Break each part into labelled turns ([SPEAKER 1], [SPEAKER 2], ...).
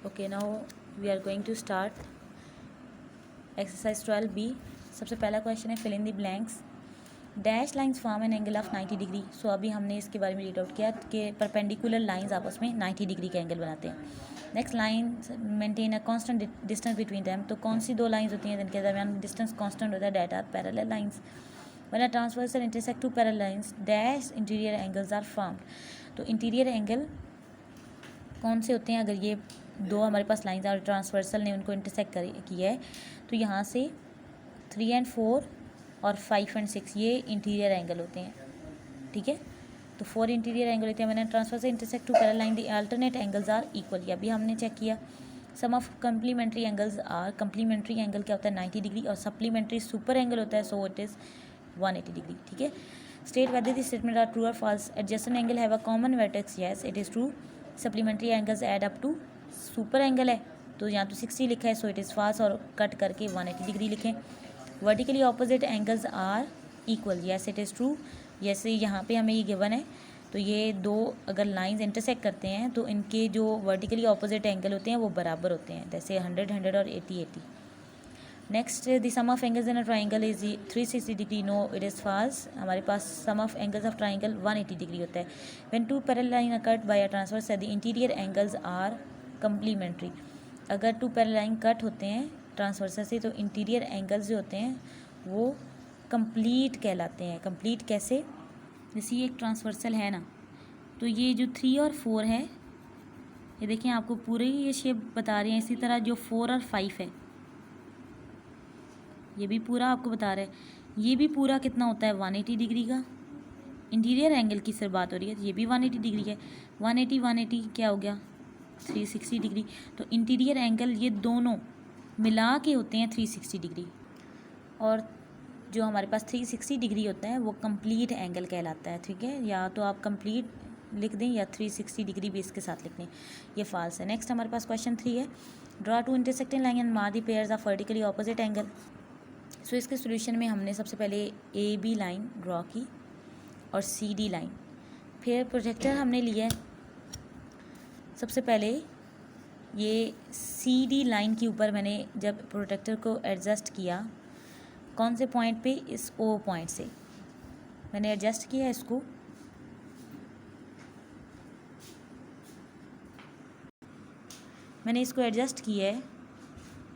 [SPEAKER 1] Okay, now we are going to start exercise 12B. सबसे पहला question है, fill in the blanks. Dash lines form an angle of 90 degree. So अभी हमने इसके बारे में रीड आउट किया कि परपेंडिकुलर लाइंस आपस में 90 डिग्री का एंगल बनाते हैं. Next line maintain a constant distance between them. तो कौन सी दो लाइंस होती हैं जिनके दरमियान डिस्टेंस कांस्टेंट होता है? That are parallel lines. When a transversal intersect two parallel lines dash interior angles are formed. तो इंटीरियर एंगल कौन से होते हैं? अगर ये दो हमारे पास लाइंस और ट्रांसवर्सल ने उनको इंटरसेक्ट किया है तो यहाँ से 3 and 4 और 5 and 6 ये इंटीरियर एंगल होते हैं. ठीक है, तो 4 इंटीरियर एंगल होते हैं. मैंने transversal intersect two parallel line the alternate angles are equal. अभी हमने चेक किया. Sum of complementary angles are. Complementary angle क्या होता है? 90 डिग्री. और सप्लीमेंट्री सुपर एंगल होता है, सो इट इज़ 180 डिग्री. ठीक है, state whether this statement are true और false. Adjacent angle have a common vertex. Yes it is true. Supplementary angles add up to super angle है, तो यहाँ तो 60 लिखा है, सो इट इज़ फॉल्स. और कट करके 180 डिग्री लिखें. Vertically opposite angles are equal. Yes it is true. जैसे यहाँ पे हमें ये गिवन है, तो ये दो अगर लाइंस इंटरसेक्ट करते हैं तो इनके जो वर्टिकली ऑपोजिट एंगल होते हैं वो बराबर होते हैं, जैसे 100 और 80. Next, the sum of angles in a triangle is 360 degree. No it is false. हमारे पास sum of angles of triangle 180 degree होता है. When two parallel line are cut by a transversal the interior angles are complementary. अगर two parallel line cut होते हैं transversal से तो interior angles जो होते हैं वो कंप्लीट कहलाते हैं. कंप्लीट कैसे? जैसे ये एक ट्रांसवर्सल है ना, तो ये जो 3 और 4 है, ये देखें आपको पूरे ही ये शेप बता रहे हैं. इसी तरह जो 4 और 5 है ये भी पूरा आपको बता रहा है. ये भी पूरा कितना होता है? 180 डिग्री का. इंटीरियर एंगल की सिर्फ बात हो रही है, ये भी 180 डिग्री है. 180 क्या हो गया? 360 डिग्री. तो इंटीरियर एंगल ये दोनों मिला के होते हैं 360 डिग्री. और जो हमारे पास 360 डिग्री होता है वो कंप्लीट एंगल कहलाता है. ठीक है, या तो आप कंप्लीट लिख दें या 360 डिग्री भी इसके साथ लिख दें. ये फॉल्स है. नेक्स्ट हमारे पास क्वेश्चन 3 है, draw two intersecting line and mark the pairs of vertically opposite angle. So इसके सोल्यूशन में हमने सबसे पहले ए बी लाइन ड्रॉ की और सी डी लाइन. फिर प्रोजेक्टर हमने लिया है. सबसे पहले ये सी डी लाइन के ऊपर मैंने जब प्रोजेक्टर को एडजस्ट किया, कौन से पॉइंट पे? इस ओ पॉइंट से मैंने एडजस्ट किया इसको. मैंने इसको एडजस्ट किया है,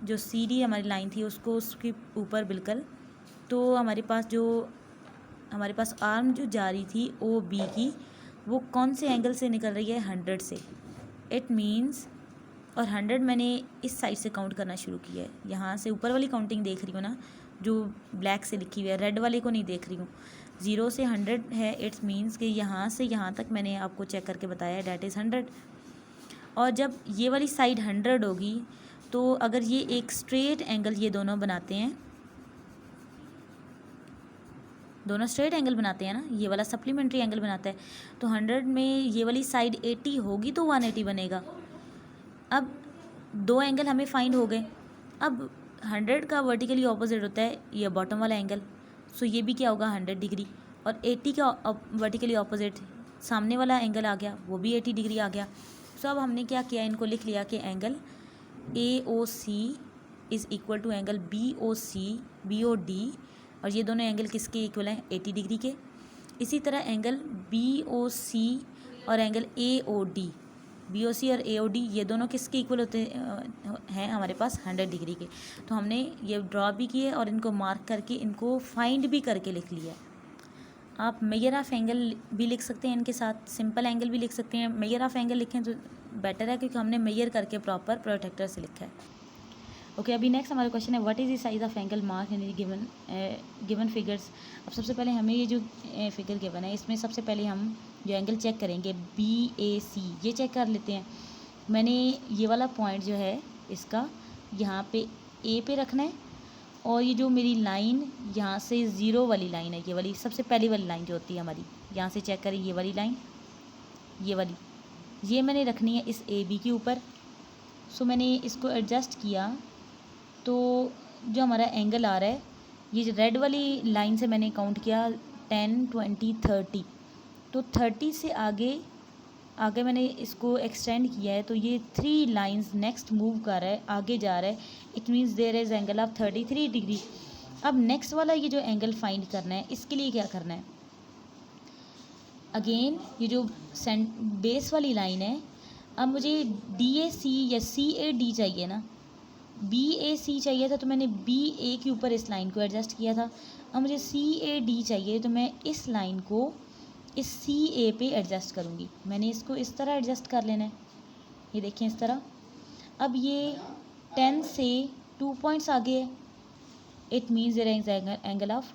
[SPEAKER 1] जो सी डी हमारी लाइन थी उसको उसके ऊपर बिल्कुल. तो हमारे पास आर्म जो जा रही थी ओ बी की, वो कौन से एंगल से निकल रही है? 100 से. इट मीन्स, और 100 मैंने इस साइड से काउंट करना शुरू किया है. यहाँ से ऊपर वाली काउंटिंग देख रही हूँ ना, जो ब्लैक से लिखी हुई है, रेड वाले को नहीं देख रही हूँ. 0 से 100 है. इट्स मीन्स कि यहाँ से यहाँ तक मैंने आपको चेक करके बताया है, डैट इज़ 100. और जब ये वाली साइड 100 होगी तो अगर ये एक स्ट्रेट एंगल ये दोनों बनाते हैं, दोनों स्ट्रेट एंगल बनाते हैं ना, ये वाला सप्लीमेंट्री एंगल बनाता है, तो 100 में ये वाली साइड 80 होगी तो 180 बनेगा. अब दो एंगल हमें फाइंड हो गए. अब 100 का वर्टिकली ऑपोजिट होता है ये बॉटम वाला एंगल, सो ये भी क्या होगा? 100 डिग्री. और 80 का वर्टिकली ऑपोजिट सामने वाला एंगल आ गया, वो भी 80 डिग्री आ गया. सो अब हमने क्या किया? इनको लिख लिया कि angle AOC is equal to angle BOC BOD. और ये दोनों एंगल किसके इक्वल हैं? 80 डिग्री के. इसी तरह एंगल BOC और एंगल AOD, BOC और AOD ये दोनों किसके इक्वल होते हैं? हमारे पास 100 डिग्री के. तो हमने ये ड्रॉ भी किए और इनको मार्क करके इनको फाइंड भी करके लिख लिया. आप मेजर ऑफ एंगल भी लिख सकते हैं इनके साथ, सिंपल एंगल भी लिख सकते हैं. मेजर ऑफ एंगल लिखें तो बेटर है क्योंकि हमने मेजर करके प्रॉपर प्रोटेक्टर से लिखा है. ओके, अभी नेक्स्ट हमारा क्वेश्चन है, what is the size of angle mark in given figures. अब सबसे पहले हमें ये जो फिगर गिवन है इसमें सबसे पहले हम जो एंगल चेक करेंगे BAC, ये चेक कर लेते हैं. मैंने ये वाला पॉइंट जो है इसका यहाँ पे A पे रखना है. और ये जो मेरी लाइन यहाँ से 0 वाली लाइन है, ये वाली सबसे पहली वाली लाइन जो होती है हमारी, यहाँ से चेक करें ये वाली लाइन, ये वाली, ये मैंने रखनी है इस AB के ऊपर. सो मैंने इसको एडजस्ट किया तो जो हमारा एंगल आ रहा है, ये रेड वाली लाइन से मैंने काउंट किया 10, 20, 30. तो 30 से आगे आगे मैंने इसको एक्सटेंड किया है तो ये 3 लाइंस नेक्स्ट मूव कर रहा है, आगे जा रहा है। It means there is angle of 33 degree. अब नेक्स्ट वाला ये जो एंगल फाइंड करना है, इसके लिए क्या करना है, अगेन ये जो बेस वाली लाइन है, अब मुझे डी ए सी या सी ए डी चाहिए ना, बी ए सी चाहिए था तो मैंने बी ए के ऊपर इस लाइन को एडजस्ट किया था। अब मुझे सी ए डी चाहिए तो मैं इस लाइन को इस सी ए पे एडजस्ट करूँगी। मैंने इसको इस तरह एडजस्ट कर लेना है, ये देखें इस तरह। अब ये 10 से 2 पॉइंट्स आगे है, it means there is angle of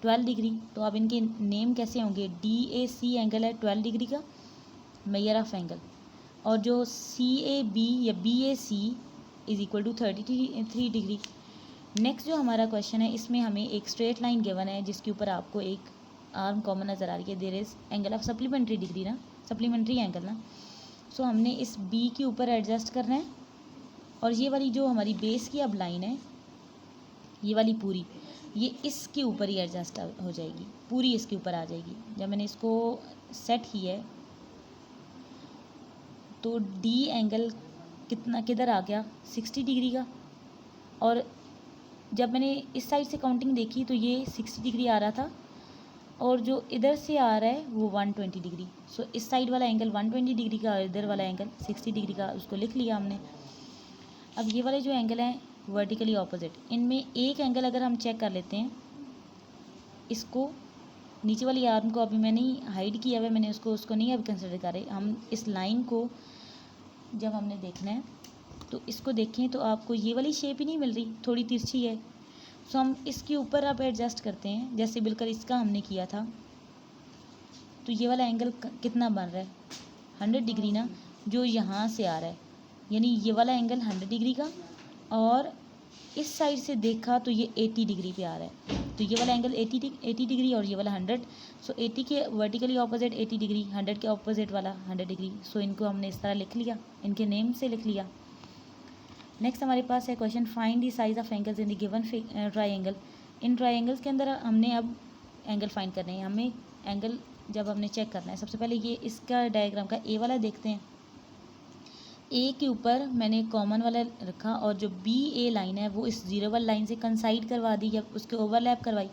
[SPEAKER 1] 12 degree. तो अब इनके नेम कैसे होंगे, डी ए सी एंगल है 12 डिग्री का, मेजर ऑफ एंगल, और जो सी ए बी या B A C is equal to 33 degree. Next जो हमारा क्वेश्चन है, इसमें हमें एक स्ट्रेट लाइन गिवन है जिसके ऊपर आपको एक आर्म कॉमन नज़र आ रही है, there is angle of supplementary degree ना, सप्लीमेंट्री एंगल ना। सो हमने इस बी के ऊपर एडजस्ट करना है, और ये वाली जो हमारी बेस की अब लाइन है, ये वाली पूरी, ये इसके ऊपर ही एडजस्ट हो जाएगी, पूरी इसके ऊपर आ जाएगी। जब मैंने इसको सेट किया है तो डी एंगल किधर आ गया, 60 डिग्री का। और जब मैंने इस साइड से काउंटिंग देखी तो ये 60 डिग्री आ रहा था, और जो इधर से आ रहा है वो 120 डिग्री। सो इस साइड वाला एंगल 120 डिग्री का और इधर वाला एंगल 60 डिग्री का, उसको लिख लिया हमने। अब ये वाले जो एंगल हैं वर्टिकली ऑपोजिट, इनमें एक एंगल अगर हम चेक कर लेते हैं, इसको नीचे वाली आर्म को अभी मैंने हाइड किया हुआ है, मैंने उसको नहीं अभी कंसिडर कर रहे। हम इस लाइन को जब हमने देखना है तो इसको देखें तो आपको ये वाली शेप ही नहीं मिल रही, थोड़ी तिरछी है। सो हम इसके ऊपर अब एडजस्ट करते हैं, जैसे बिल्कुल इसका हमने किया था। तो ये वाला एंगल कितना बन रहा है, 100 डिग्री ना, जो यहाँ से आ रहा है, यानी ये वाला एंगल 100 डिग्री का, और इस साइड से देखा तो ये 80 डिग्री पे आ रहा है। तो ये वाला एंगल 80 डिग्री और ये वाला 100। सो 80 के वर्टिकली ऑपोजिट 80 डिग्री, 100 के ऑपोजिट वाला 100 डिग्री। सो इनको हमने इस तरह लिख लिया, इनके नेम से लिख लिया। नेक्स्ट हमारे पास है question, find the size of angles in the given triangle. In triangles के अंदर हमने अब एंगल फाइंड करने हैं। हमें एंगल जब हमने चेक करना है, सबसे पहले ये इसका डायग्राम का ए वाला देखते हैं। ए के ऊपर मैंने कॉमन वाला रखा, और जो बी ए लाइन है वो इस जीरो वाली लाइन से कंसाइड करवा दी या उसके ओवरलैप करवाई।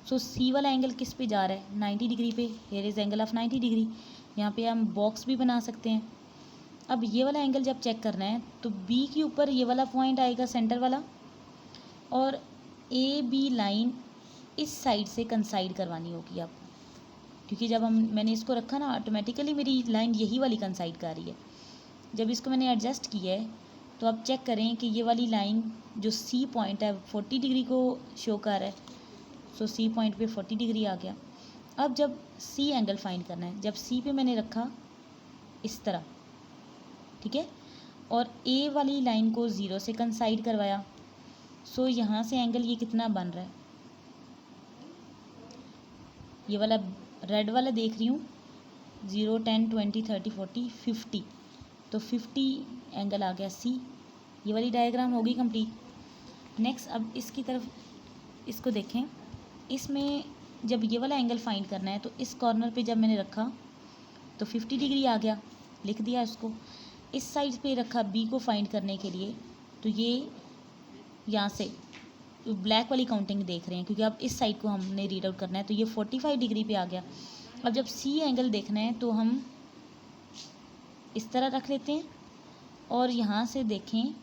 [SPEAKER 1] सो सी वाला एंगल किस पे जा रहा है, 90 डिग्री पे। Here is angle of 90 degree. यहाँ पे हम बॉक्स भी बना सकते हैं। अब ये वाला एंगल जब चेक करना है तो बी के ऊपर ये वाला पॉइंट आएगा सेंटर वाला, और ए बी लाइन इस साइड से कंसाइड करवानी होगी आपको, क्योंकि जब मैंने इसको रखा ना, ऑटोमेटिकली मेरी लाइन यही वाली कंसाइड कर रही है। जब इसको मैंने एडजस्ट किया है तो आप चेक करें कि ये वाली लाइन जो सी पॉइंट है 40 डिग्री को शो कर रहा है। सो सी पॉइंट पे 40 डिग्री आ गया। अब जब सी एंगल फाइंड करना है, जब सी पे मैंने रखा इस तरह, ठीक है, और ए वाली लाइन को 0 से कंसाइड करवाया। सो यहाँ से एंगल ये कितना बन रहा है, ये वाला रेड वाला देख रही हूँ, 0, 10, 20, 30, 40, 50, तो 50 एंगल आ गया सी। ये वाली डायग्राम होगी कंप्लीट। नेक्स्ट अब इसकी तरफ इसको देखें, इसमें जब ये वाला एंगल फाइंड करना है तो इस कॉर्नर पे जब मैंने रखा तो 50 डिग्री आ गया, लिख दिया इसको। इस साइड पे रखा बी को फाइंड करने के लिए, तो ये यहाँ से ब्लैक वाली काउंटिंग देख रहे हैं क्योंकि अब इस साइड को हमने रीड आउट करना है, तो ये 45 डिग्री पे आ गया। अब जब सी एंगल देखना है तो हम इस तरह रख लेते हैं, और यहाँ से देखें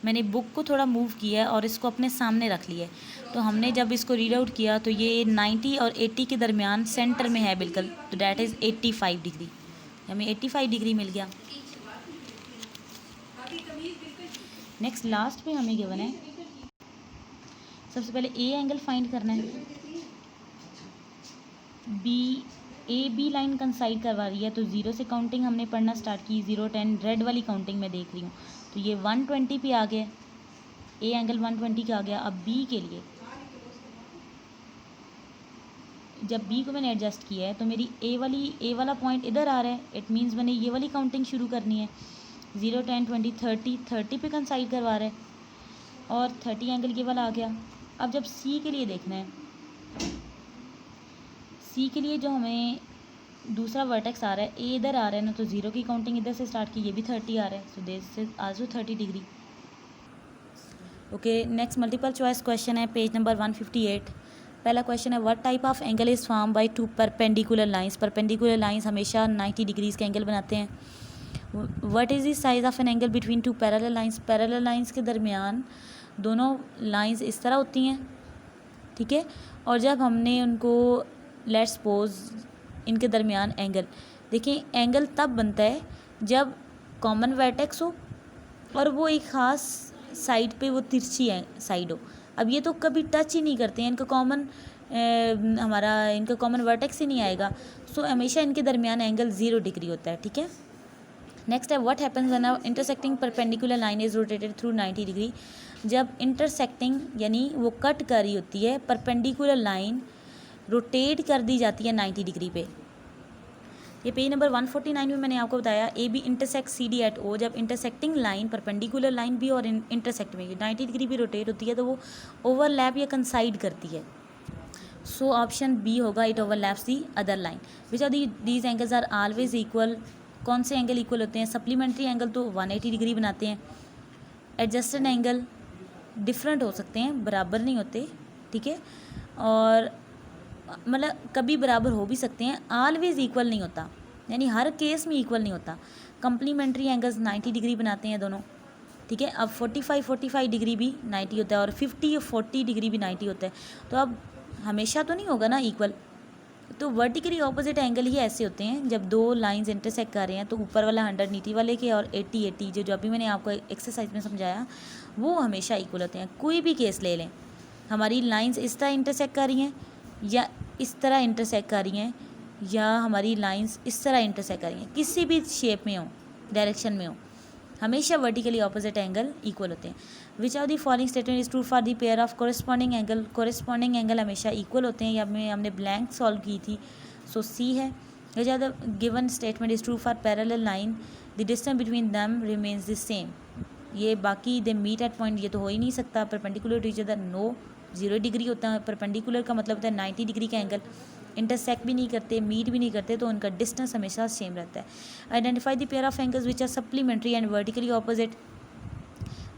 [SPEAKER 1] मैंने बुक को थोड़ा मूव किया है और इसको अपने सामने रख लिया है। तो हमने जब इसको रीड आउट किया तो ये 90 और 80 के दरमियान सेंटर में है बिल्कुल, तो डैट इज़ 85 डिग्री, हमें 85 डिग्री मिल गया। नेक्स्ट लास्ट में हमें गिवन है, सबसे पहले ए एंगल फाइंड करना है। ए बी लाइन कंसाइड करवा रही है, तो 0 से काउंटिंग हमने पढ़ना स्टार्ट की, 0, 10 रेड वाली काउंटिंग में देख रही हूँ, तो ये 120 पे आ गया, ए एंगल 120 का आ गया। अब बी के लिए जब बी को मैंने एडजस्ट किया है तो मेरी ए वाला पॉइंट इधर आ रहा है, इट मीन्स मैंने ये वाली काउंटिंग शुरू करनी है। 0, 10, 20, 30 पे कंसाइड करवा रहा है, और 30 एंगल ये वाला आ गया। अब जब सी के लिए देखना है, सी के लिए जो हमें दूसरा वर्टेक्स आ रहा है, ए इधर आ रहा है ना, तो 0 की काउंटिंग इधर से स्टार्ट की, ये भी 30 आ रहा है, so this is also 30 degree. Okay, next multiple choice question है पेज नंबर 158। पहला क्वेश्चन है what type of angle is form by two perpendicular lines. Perpendicular lines हमेशा 90 डिग्रीज के एंगल बनाते हैं। What is the size of an angle between two parallel lines. Parallel lines के दरमियान दोनों लाइंस इस तरह होती हैं, ठीक है, और जब हमने उनको लेट्स सपोज इनके दरमियान एंगल, देखिए एंगल तब बनता है जब कॉमन वर्टेक्स हो और वो एक ख़ास साइड पे वो तिरछी है साइड हो। अब ये तो कभी टच ही नहीं करते हैं, इनका कॉमन इनका कॉमन वर्टेक्स ही नहीं आएगा, सो हमेशा इनके दरमियान एंगल 0 डिग्री होता है, ठीक है। नेक्स्ट है what happens when a intersecting perpendicular line is rotated through 90 degree. जब इंटरसेक्टिंग यानी वो कट कर रही होती है परपेंडिकुलर लाइन रोटेट कर दी जाती है 90 डिग्री पे। ये पेज नंबर 149 में मैंने आपको बताया A B intersect C D at O. जब इंटरसेक्टिंग लाइन परपेंडिकुलर लाइन भी और इंटरसेक्ट में 90 डिग्री भी रोटेट होती है तो वो ओवरलैप या कंसाइड करती है। सो ऑप्शन बी होगा, it overlaps the other line. Which of these angles are always equal. कौन से एंगल इक्वल होते हैं। सप्लीमेंट्री एंगल तो 180 डिग्री बनाते हैं। एडजस्टेड एंगल डिफरेंट हो सकते हैं, बराबर नहीं होते, ठीक है, और मतलब कभी बराबर हो भी सकते हैं, ऑलवेज इक्वल नहीं होता, यानी हर केस में इक्वल नहीं होता। कंप्लीमेंट्री एंगल्स 90 डिग्री बनाते हैं दोनों, ठीक है। अब 45 डिग्री भी 90 होता है और 50 और 40 डिग्री भी 90 होता है, तो अब हमेशा तो नहीं होगा ना इक्वल। तो वर्टिकली ऑपोजिट एंगल ही ऐसे होते हैं जब दो लाइंस इंटरसेक्ट कर रहे हैं, तो ऊपर वाला 100 नीचे वाले के और 80 जो अभी मैंने आपको एक्सरसाइज में समझाया वो हमेशा इक्वल होते हैं। कोई भी केस ले लें, हमारी लाइंस इस तरह इंटरसेक्ट कर रही हैं या इस तरह इंटरसेक्ट कर रही हैं या हमारी लाइंस इस तरह इंटरसेक्ट कर रही हैं, किसी भी शेप में हो, डायरेक्शन में हो, हमेशा वर्टिकली ऑपोजिट एंगल इक्वल होते हैं। Which of the following statement is true for the pair of corresponding angle. Corresponding angle हमेशा इक्वल होते हैं, या हमने ब्लैंक सॉल्व की थी, सो सी है। Which of the given statement is true for parallel line, the distance between them remains the same. ये बाकी दे मीट एट पॉइंट, ये तो हो ही नहीं सकता। Perpendicular to each other, no, 0 degree होता है। परपेंडिकुलर का मतलब होता है 90 डिग्री का एंगल, इंटरसेक्ट भी नहीं करते, मीट भी नहीं करते, तो उनका डिस्टेंस हमेशा सेम रहता है। Identify the pair of angles which are supplementary and vertically opposite.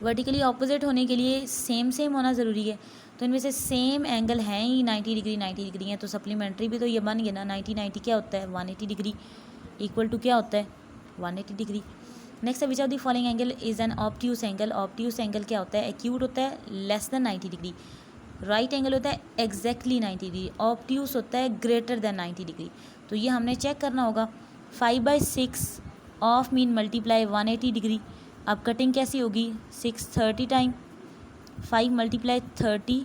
[SPEAKER 1] Vertically opposite होने के लिए सेम होना ज़रूरी है, तो इनमें से सेम एंगल हैं ही 90 डिग्री हैं, तो सप्लीमेंट्री भी तो ये बन गया ना। 90 क्या होता है 180 डिग्री इक्वल टू क्या होता है 180 डिग्री। नेक्स्ट है which of the following angle is an obtuse angle. Obtuse angle क्या होता है, एक्यूट होता है less than 90 degree. Right angle होता है एग्जैक्टली 90 डिग्री, ऑब्ट्यूस होता है ग्रेटर देन 90 डिग्री। तो ये हमने चेक करना होगा। 5/6 ऑफ मीन मल्टीप्लाई 180 डिग्री। अब कटिंग कैसी होगी, 6 30 टाइम 5 मल्टीप्लाई 30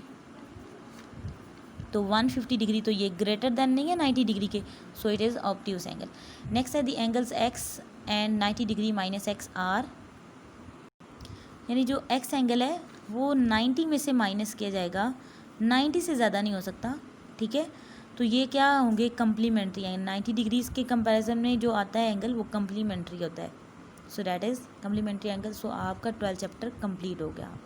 [SPEAKER 1] तो 150 डिग्री, तो ये ग्रेटर देन नहीं है 90 डिग्री के, so it is obtuse angle. Next है the angles x and 90 degree minus x are, यानी जो एक्स एंगल है वो 90 में से माइनस किया जाएगा, 90 से ज़्यादा नहीं हो सकता, ठीक है। तो ये क्या होंगे कम्प्लीमेंट्री एंगल। 90 डिग्रीज़ के कंपैरिजन में जो आता है एंगल वो कम्प्लीमेंट्री होता है, so that is complementary angle. So आपका 12 चैप्टर कंप्लीट हो गया।